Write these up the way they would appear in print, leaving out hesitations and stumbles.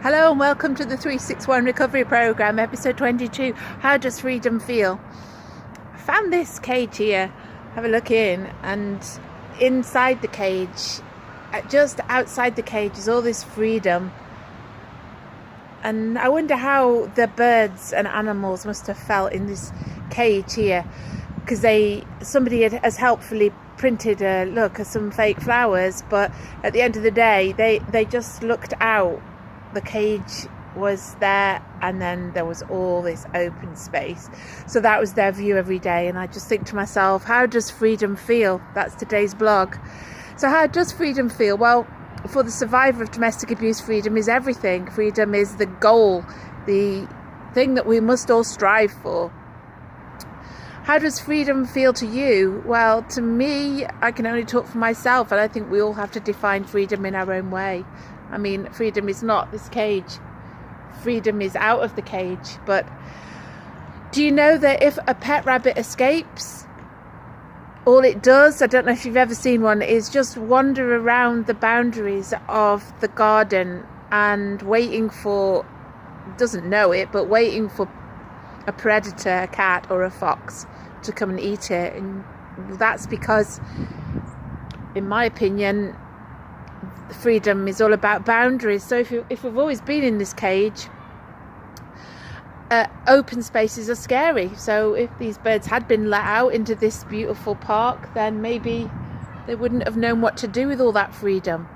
Hello and welcome to the 361 Recovery Program, episode 22. How does freedom feel? I found this cage here. Have a look in, and inside the cage, just outside the cage, is all this freedom. And I wonder how the birds and animals must have felt in this cage here, because somebody has helpfully printed some fake flowers, but at the end of the day they just looked out. The cage was there, and then there was all this open space, so that was their view every day. And I just think to myself, how does freedom feel? That's today's blog. So how does freedom feel? Well, for the survivor of domestic abuse, freedom is everything. Freedom is the goal, the thing that we must all strive for. How does freedom feel to you? Well, to me, I can only talk for myself, and I think we all have to define freedom in our own way. I mean, freedom is not this cage. Freedom is out of the cage. But do you know that if a pet rabbit escapes, all it does, I don't know if you've ever seen one, is just wander around the boundaries of the garden and waiting for, doesn't know it, but waiting for a predator, a cat or a fox, to come and eat it. And that's because, in my opinion, freedom is all about boundaries. So if we've always been in this cage, open spaces are scary. So if these birds had been let out into this beautiful park, then maybe they wouldn't have known what to do with all that freedom.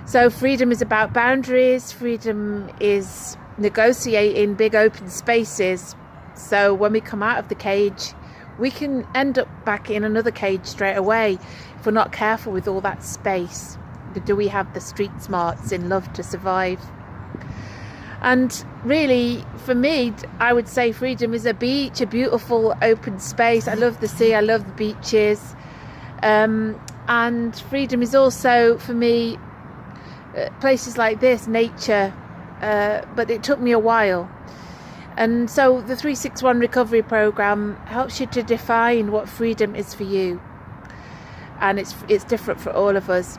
So freedom is about boundaries. Freedom is negotiating big open spaces. So when we come out of the cage, we can end up back in another cage straight away if we're not careful with all that space. Do we have the street smarts in love to survive? And really, for me, I would say freedom is a beach, a beautiful open space. I love the sea, I love the beaches. And freedom is also, for me, places like this, nature. But it took me a while. And so the 361 Recovery Program helps you to define what freedom is for you. And it's different for all of us.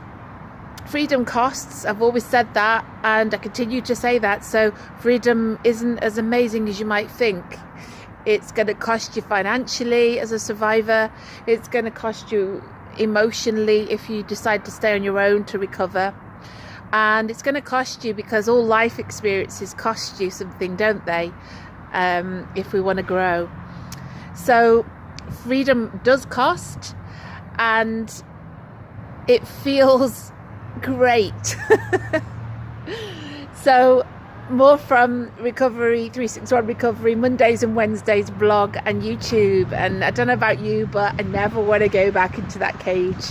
Freedom costs. I've always said that, and I continue to say that. So freedom isn't as amazing as you might think. It's going to cost you financially as a survivor. It's going to cost you emotionally if you decide to stay on your own to recover. And it's going to cost you because all life experiences cost you something, don't they? If we want to grow. So freedom does cost, and it feels great. So more from Recovery 361 Recovery, Mondays and Wednesdays blog and YouTube. And I don't know about you, but I never want to go back into that cage.